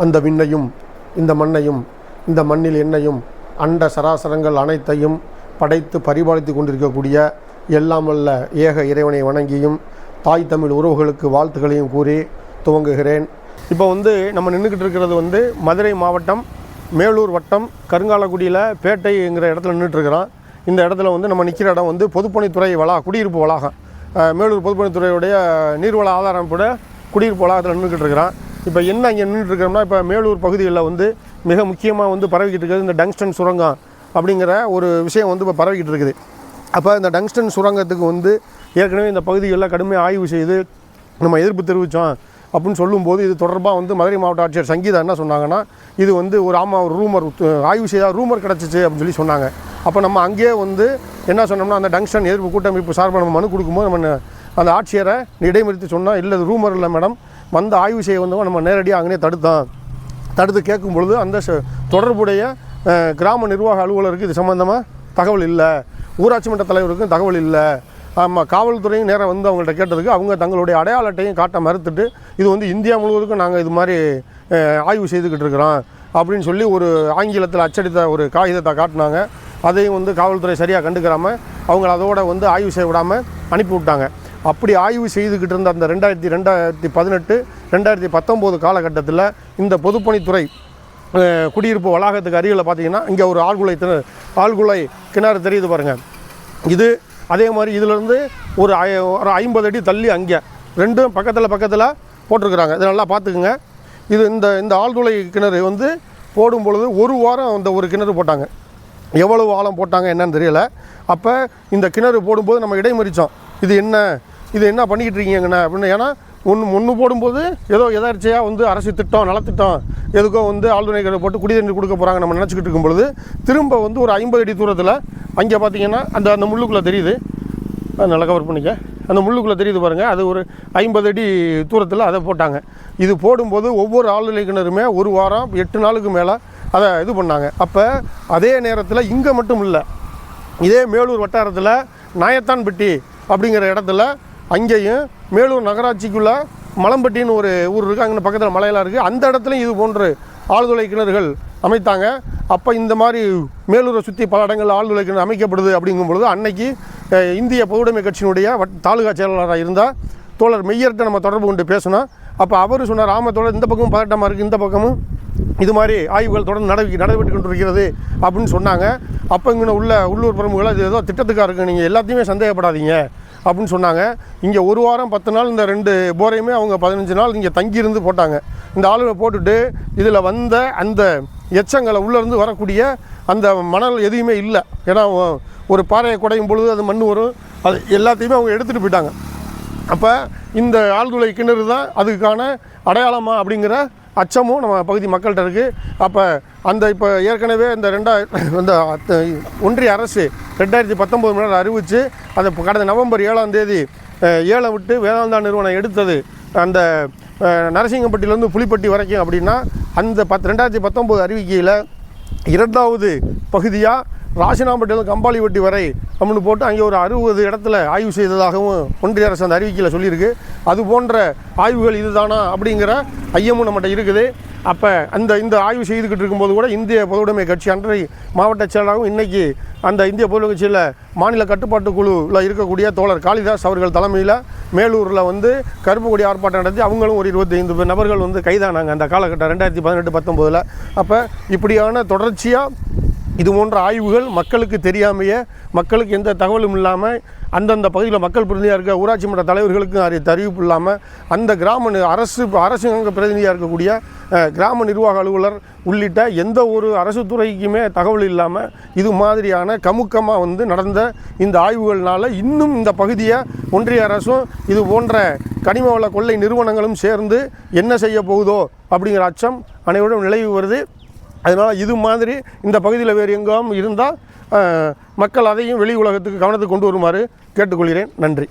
அந்த விண்ணையும் இந்த மண்ணையும் இந்த மண்ணில் என்னையும் அண்ட சராசரங்கள் அனைத்தையும் படைத்து பரிபாலித்து கொண்டிருக்கக்கூடிய எல்லாம் வல்ல ஏக இறைவனை வணங்கியும் தாய் தமிழ் உறவுகளுக்கு வாழ்த்துக்களையும் கூறி துவங்குகிறேன். இப்போ நம்ம நின்றுக்கிட்டு இருக்கிறது மதுரை மாவட்டம் மேலூர் வட்டம் கருங்காலக்குடியில் பேட்டைங்கிற இடத்துல நின்றுட்டுருக்கிறோம். இந்த இடத்துல நம்ம நிற்கிற இடம் பொதுப்பணித்துறை குடியிருப்பு வளாகம், மேலூர் பொதுப்பணித்துறையுடைய நீர்வள ஆதாரப்பட குடியிருப்பு வளாகத்தில் நின்றுக்கிட்டு இருக்கிறோம். இப்போ என்ன இங்கே நின்றுட்டுருக்கோம்னா, இப்போ மேலூர் பகுதிகளில் மிக முக்கியமாக பரவிக்கிட்டு இருக்குது இந்த டங்ஸ்டன் சுரங்கம் அப்படிங்கிற ஒரு விஷயம் இப்போ பரவிக்கிட்டு இருக்குது. அப்போ இந்த டங்ஸ்டன் சுரங்கத்துக்கு ஏற்கனவே இந்த பகுதிகளில் கடுமையாக ஆய்வு செய்து நம்ம எதிர்ப்பு தெரிவித்தோம் அப்படின்னு சொல்லும்போது, இது தொடர்பாக மதுரை மாவட்ட ஆட்சியர் சங்கீதா என்ன சொன்னாங்கன்னா, இது ஒரு ரூமர் ஆய்வு செய்தால் ரூமர் கிடச்சிச்சு அப்படின்னு சொன்னாங்க. அப்போ நம்ம அங்கேயே என்ன சொன்னோம்னா, அந்த டங்ஸ்டன் எதிர்ப்பு கூட்டமைப்பு சார்பாக நம்ம மனு கொடுக்கும்போது நம்ம அந்த ஆட்சியரை இடைமறித்து சொன்னால், இல்லை இது ரூமர் இல்லை மேடம், ஆய்வு செய்ய நம்ம நேரடியாக அங்கேயே தடுத்து கேட்கும் பொழுது அந்த தொடர்புடைய கிராம நிர்வாக அலுவலருக்கு இது சம்மந்தமாக தகவல் இல்லை, ஊராட்சி மன்ற தலைவருக்கும் தகவல் இல்லை. ஆமாம், காவல்துறையும் நேராக அவங்கள்ட்ட கேட்டதுக்கு அவங்க தங்களுடைய அடையாள அட்டையும் காட்ட மறுத்துட்டு, இது இந்தியா முழுவதுக்கும் நாங்கள் இது மாதிரி ஆய்வு செய்துக்கிட்டு இருக்கிறோம் அப்படின்னு சொல்லி ஒரு ஆங்கிலத்தில் அச்சடித்த ஒரு காகிதத்தை காட்டினாங்க. அதையும் காவல்துறை சரியாக கண்டுக்கிறாமல் அவங்கள அதோடு ஆய்வு செய்ய விடாமல் அனுப்பி விட்டாங்க. அப்படி ஆய்வு செய்துக்கிட்டு இருந்த அந்த 2018, 2019 காலகட்டத்தில் இந்த பொதுப்பணித்துறை குடியிருப்பு வளாகத்துக்கு அருகில் பார்த்திங்கன்னா, இங்கே ஒரு ஆழ்குலை கிணறு தெரியுது பாருங்கள். இது அதே மாதிரி இதிலேருந்து ஒரு 50 அடி தள்ளி அங்கே ரெண்டும் பக்கத்தில் போட்டிருக்கிறாங்க. இதை நல்லா பார்த்துக்குங்க. இது இந்த ஆழ்துளை கிணறு போடும் பொழுது ஒரு வாரம் அந்த ஒரு கிணறு போட்டாங்க. எவ்வளவு ஆழம் போட்டாங்க என்னன்னு தெரியல. அப்போ இந்த கிணறு போடும்போது நம்ம இடைமறித்தோம், இது என்ன பண்ணிக்கிட்டு இருக்கீங்கண்ணா அப்படின்னு. ஏன்னா ஒன்று போடும்போது ஏதோ எதார்ச்சியாக அரசு திட்டம் நலத்திட்டம் எதுக்கோ ஆழ்துளை கிணறு போட்டு குடிநீர் கொடுக்க போகிறாங்க நம்ம நினச்சிக்கிட்டு இருக்கும் பொழுது, திரும்ப ஒரு 50 அடி தூரத்தில் அங்கே பார்த்திங்கன்னா அந்த முள்ளுக்குள்ளே தெரியுது, நல்லா கவர் பண்ணிக்க, அந்த முள்ளுக்குள்ளே தெரியுது பாருங்கள், அது ஒரு 50 அடி தூரத்தில் அதை போட்டாங்க. இது போடும்போது ஒவ்வொரு ஆழ்துளை கிணறுமே ஒரு வாரம் 8 நாளுக்கு மேலே அதை இது பண்ணாங்க. அப்போ அதே நேரத்தில் இங்கே மட்டும் இல்லை, இதே மேலூர் வட்டாரத்தில் நாயத்தான்பட்டி அப்படிங்கிற இடத்துல அங்கேயும் மேலூர் நகராட்சிக்குள்ளே மலம்பட்டின்னு ஒரு ஊர் இருக்குது, அங்கே பக்கத்தில் மலையெல்லாம் இருக்குது, அந்த இடத்துலையும் இது போன்று ஆழ்துளை கிணறுகள் அமைத்தாங்க. அப்போ இந்த மாதிரி மேலூரை சுற்றி பல இடங்கள் ஆழ்துளை கிணறு அமைக்கப்படுது அப்படிங்கும் பொழுது, அன்னைக்கு இந்திய பொதுவுடைமை கட்சியினுடைய தாலுகா செயலாளராக இருந்தால் தோழர் மெய்யர்கிட்ட நம்ம தொடர்பு கொண்டு பேசணும். அப்போ அவர் சொன்னார், தோழர் இந்த பக்கமும் பதட்டமாக இருக்குது, இந்த பக்கமும் இது மாதிரி ஆய்வுகள் தொடர்ந்து நடைபெற்று கொண்டிருக்கிறது அப்படின்னு சொன்னாங்க. அப்போ இங்கே உள்ளூர் பிரமுகர்கள் இது ஏதோ திட்டத்துக்காக இருக்குது, நீங்கள் எல்லாத்தையுமே சந்தேகப்படாதீங்க அப்படின்னு சொன்னாங்க. இங்கே ஒரு வாரம் 10 நாள் இந்த 2 போரையுமே அவங்க 15 நாள் இங்கே தங்கியிருந்து போட்டாங்க. இந்த ஆளுகளை போட்டுட்டு இதில் அந்த எச்சங்களை உள்ளேருந்து வரக்கூடிய அந்த மணல் எதுவுமே இல்லை. ஏன்னா ஒரு பாறையை குடையும் பொழுது அது மண் வரும், அது எல்லாத்தையுமே அவங்க எடுத்துகிட்டு போயிட்டாங்க. அப்போ இந்த ஆழ்துளை கிணறு தான் அதுக்கான அடையாளமா அப்படிங்கிற அச்சமும் நம்ம பகுதி மக்கள்கிட்ட இருக்குது. அப்போ இப்போ ஏற்கனவே இந்த ஒன்றிய அரசு 2019 அறிவித்து அதை கடந்த நவம்பர் 7ஆம் தேதி ஏலம் விட்டு வேதாந்தா நிறுவனம் எடுத்தது அந்த நரசிங்கப்பட்டியிலேருந்து புலிப்பட்டி வரைக்கும். அப்படின்னா அந்த 2019 அறிவிக்கையில் 2வது பகுதியாக ராசினாம்பட்டியிலேருந்து கம்பாலிப்பட்டி வரை அப்படின்னு போட்டு அங்கே ஒரு 60 இடத்துல ஆய்வு செய்ததாகவும் ஒன்றிய அரசு அந்த அறிவிக்கையில் சொல்லியிருக்கு. அது போன்ற ஆய்வுகள் இதுதானா அப்படிங்கிற ஐயமும் நம்மகிட்ட இருக்குது. அப்போ இந்த ஆய்வு செய்துக்கிட்டு இருக்கும்போது கூட இந்திய பொதுவுடைமை கட்சி அன்றை மாவட்ட செயலாளரும் இன்றைக்கி அந்த இந்திய பொதுவுடைமை கட்சியில் மாநில கட்டுப்பாட்டு குழுவில் இருக்கக்கூடிய தோழர் காளிதாஸ் அவர்கள் தலைமையில் மேலூரில் கருப்பு கொடி ஆர்ப்பாட்டம் நடத்தி அவங்களும் ஒரு 25 நபர்கள் கைதானாங்க அந்த காலகட்டம் 2018-19. அப்போ இப்படியான தொடர்ச்சியாக இது போன்ற ஆய்வுகள் மக்களுக்கு தெரியாமையே, மக்களுக்கு எந்த தகவலும் இல்லாமல், அந்தந்த பகுதியில் மக்கள் பிரதிநிதியாக இருக்க ஊராட்சி மன்ற தலைவர்களுக்கும் அறிவிப்பு இல்லாமல், அந்த கிராம அரசு பிரதிநிதியாக இருக்கக்கூடிய கிராம நிர்வாக அலுவலர் உள்ளிட்ட எந்த ஒரு அரசு துறைக்குமே தகவல் இல்லாமல் இது மாதிரியான கமுக்கமாக நடந்த இந்த ஆய்வுகள்னால இன்னும் இந்த பகுதியை ஒன்றிய அரசும் இது போன்ற கனிம வள கொள்ளை நிறுவனங்களும் சேர்ந்து என்ன செய்ய போகுதோ அப்படிங்கிற அச்சம் அனைவரும் நிலவி வருது. அதனால் இது மாதிரி இந்த பகுதியில் வேறு எங்கும் இருந்தால் மக்கள் அதையும் வெளி உலகத்துக்கு கவனத்துக்கு கொண்டு வருமாறு கேட்டுக்கொள்கிறேன். நன்றி.